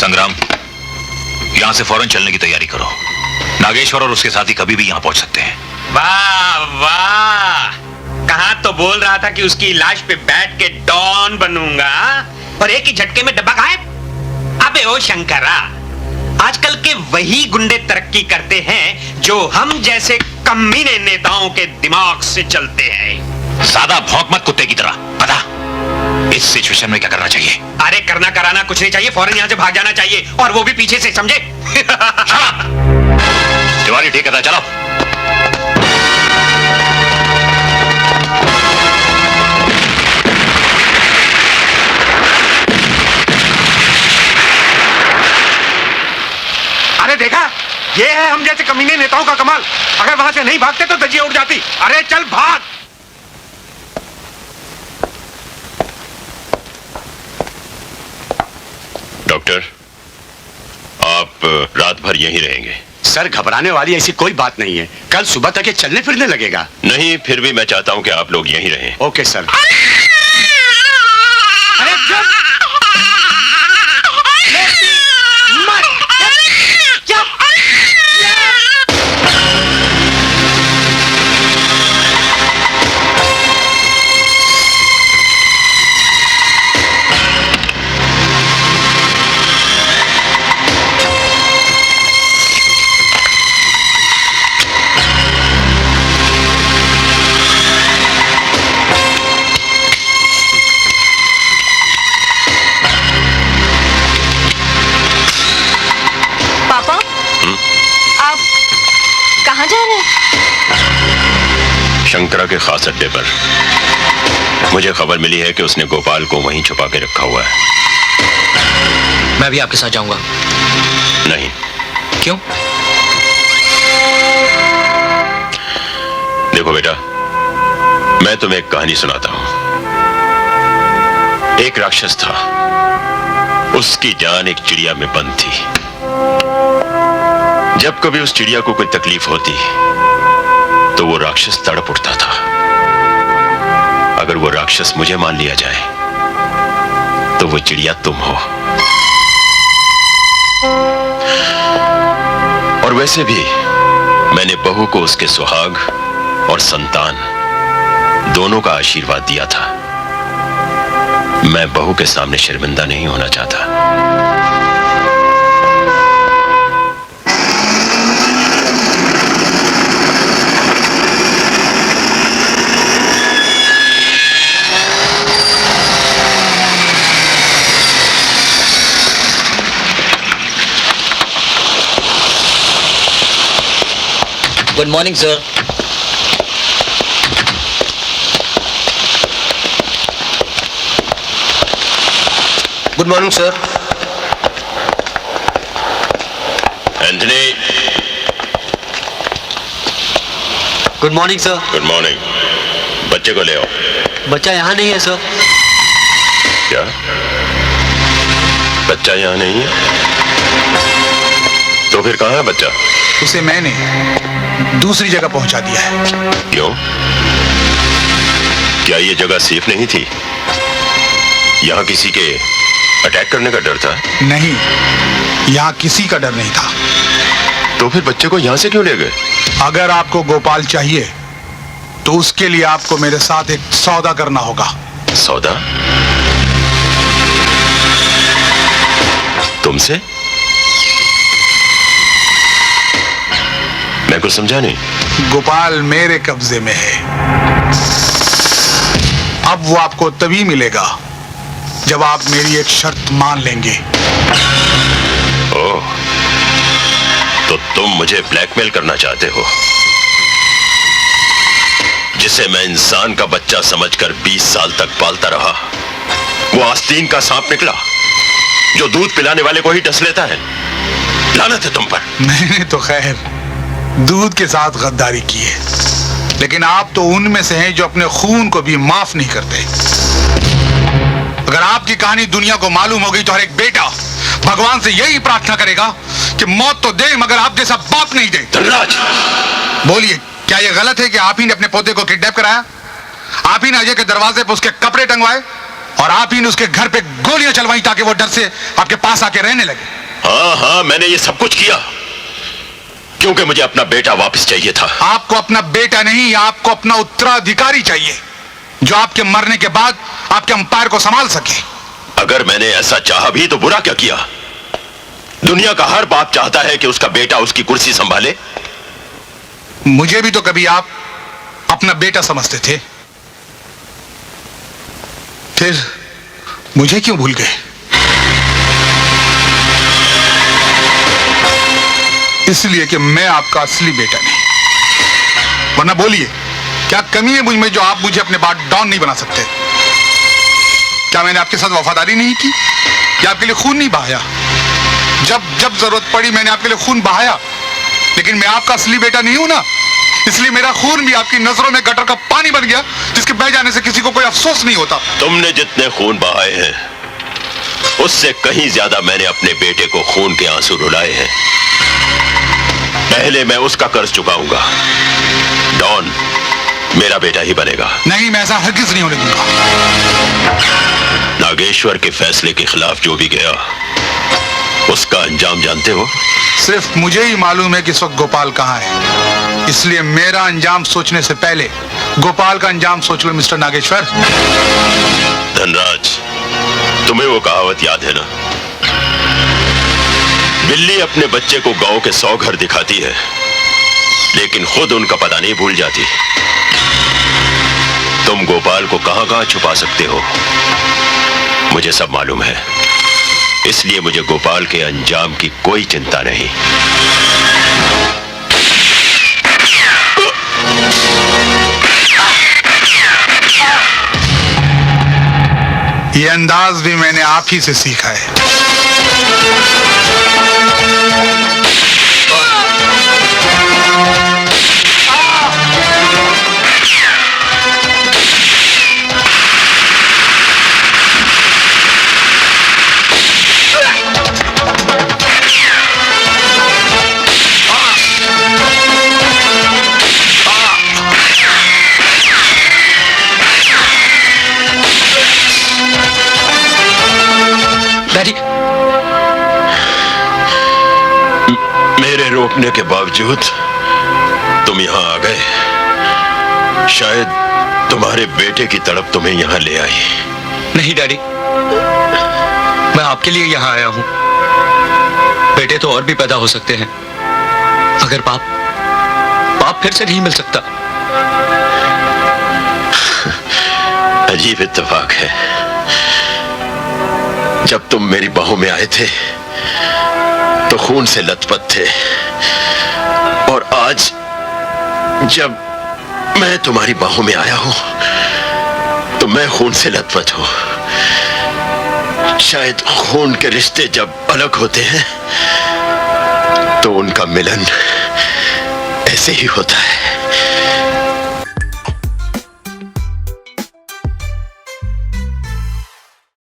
संग्राम, यहां से फौरन चलने की तैयारी करो। नागेश्वर और उसके साथी कभी भी यहां पहुंच सकते हैं। वाह वाह, कहा तो बोल रहा था कि उसकी लाश पे बैठ के डॉन बनूंगा और एक ही झटके में डब्बा गायब। अबे ओ शंकरा, आजकल के वही गुंडे तरक्की करते हैं जो हम जैसे कमीने नेताओं के दिमाग से चलते हैं। सादा भौंक मत कुत्ते की तरह। पता इस सिचुएशन में क्या करना चाहिए? अरे करना कराना कुछ नहीं चाहिए, फौरन यहां से भाग जाना चाहिए, और वो भी पीछे से, समझे? तिवारी ठीक है, चलो। अरे देखा, ये है हम जैसे कमीने नेताओं का कमाल। अगर वहां से नहीं भागते तो धज्जियां उड़ जाती। अरे चल भाग। डॉक्टर, आप रात भर यहीं रहेंगे? सर, घबराने वाली ऐसी कोई बात नहीं है। कल सुबह तक ये चलने फिरने लगेगा। नहीं, फिर भी मैं चाहता हूं कि आप लोग यहीं रहें। Okay sir. अरे चुप! शंकरा के खास अड्डे पर मुझे खबर मिली है कि उसने गोपाल को वहीं छुपा के रखा हुआ है। मैं भी आपके साथ जाऊंगा। नहीं। क्यों? देखो बेटा, मैं तुम्हें एक कहानी सुनाता हूं। एक राक्षस था, उसकी जान एक चिड़िया में बंद थी। जब कभी उस चिड़िया को कोई तकलीफ होती तो वो राक्षस तड़प उठता था। अगर वो राक्षस मुझे मान लिया जाए तो वो चिड़िया तुम हो। और वैसे भी मैंने बहू को उसके सुहाग और संतान दोनों का आशीर्वाद दिया था। मैं बहू के सामने शर्मिंदा नहीं होना चाहता। Good morning sir. Good morning sir. Anthony. Good morning sir. Good morning. बच्चे को ले आओ। बच्चा यहाँ नहीं है सर। क्या? बच्चा यहाँ नहीं है? तो फिर कहाँ है बच्चा? उसे मैंने दूसरी जगह पहुंचा दिया है। क्यों? क्या ये जगह सेफ नहीं थी? यहाँ किसी के अटैक करने का डर था? नहीं, यहाँ किसी का डर नहीं था। तो फिर बच्चे को यहाँ से क्यों ले गए? अगर आपको गोपाल चाहिए तो उसके लिए आपको मेरे साथ एक सौदा करना होगा। सौदा? तुमसे? मैं कुछ समझा नहीं। गोपाल मेरे कब्जे में है। अब वो आपको तभी मिलेगा जब आप मेरी एक शर्त मान लेंगे। ओह, तो तुम मुझे ब्लैकमेल करना चाहते हो? जिसे मैं इंसान का बच्चा समझकर 20 साल तक पालता रहा, वो आस्तीन का सांप निकला जो दूध पिलाने वाले को ही डस लेता है। लानत है तुम पर। मैंने तो खैर दूध के साथ गद्दारी की है, लेकिन आप तो उनमें से हैं जो अपने खून को भी माफ नहीं करते। अगर आपकी कहानी दुनिया को मालूम होगी तो हर एक बेटा भगवान से यही प्रार्थना करेगा कि मौत तो दे मगर आप जैसा बाप नहीं दे। धनराज, बोलिए, क्या यह गलत है कि आप ही ने अपने पोते को किडनैप कराया? आप ही ने अजय के दरवाजे पर उसके कपड़े टंगवाए? और आप ही ने उसके घर पे गोलियां चलवाई ताकि वो डर से आपके पास आके रहने लगे। हाँ हाँ, मैंने ये सब कुछ किया क्योंकि मुझे अपना बेटा वापस चाहिए था। आपको अपना बेटा नहीं, आपको अपना उत्तराधिकारी चाहिए जो आपके मरने के बाद आपके अंपायर को संभाल सके। अगर मैंने ऐसा चाहा भी तो बुरा क्या किया? दुनिया का हर बाप चाहता है कि उसका बेटा उसकी कुर्सी संभाले। मुझे भी तो कभी आप अपना बेटा समझते थे, फिर मुझे क्यों भूल गए? इसलिए कि मैं आपका असली बेटा नहीं। वरना बोलिए, क्या कमी है मुझ में जो आप मुझे अपने बाद डॉन नहीं बना सकते? क्या मैंने आपके साथ वफादारी नहीं की या आपके लिए खून नहीं बहाया? जब जब जरूरत पड़ी मैंने आपके लिए खून बहाया, लेकिन मैं आपका असली बेटा नहीं हूं ना, इसलिए मेरा खून भी आपकी नजरों में गटर का पानी बन गया जिसके बह जाने से किसी को कोई अफसोस नहीं होता। तुमने जितने खून बहाए हैं उससे कहीं ज्यादा मैंने अपने बेटे को खून के आंसू रुलाए हैं। पहले मैं उसका कर्ज चुकाऊंगा। डॉन मेरा बेटा ही बनेगा। नहीं, मैं ऐसा हरगिज नहीं होने दूंगा। नागेश्वर के फैसले के खिलाफ जो भी गया उसका अंजाम जानते हो? सिर्फ मुझे ही मालूम है कि इस वक्त गोपाल कहां है, इसलिए मेरा अंजाम सोचने से पहले गोपाल का अंजाम सोच लो मिस्टर नागेश्वर। धनराज, तुम्हें वो कहावत याद है ना? बिल्ली अपने बच्चे को गांव के 100 घर दिखाती है लेकिन खुद उनका पता नहीं भूल जाती। तुम गोपाल को कहां कहां छुपा सकते हो मुझे सब मालूम है, इसलिए मुझे गोपाल के अंजाम की कोई चिंता नहीं। ये अंदाज भी मैंने आप ही से सीखा है। डैडी, मेरे रोकने के बावजूद तुम यहां आ गए। शायद तुम्हारे बेटे की तड़प तुम्हें यहां ले आई। नहीं डैडी, मैं आपके लिए यहाँ आया हूँ। बेटे तो और भी पैदा हो सकते हैं, अगर बाप फिर से नहीं मिल सकता। अजीब इत्तेफाक है, जब तुम मेरी बाहों में आए थे तो खून से लथपथ थे, और आज जब मैं तुम्हारी बाहों में आया हूं तो मैं खून से लथपथ हूं। शायद खून के रिश्ते जब अलग होते हैं तो उनका मिलन ऐसे ही होता है।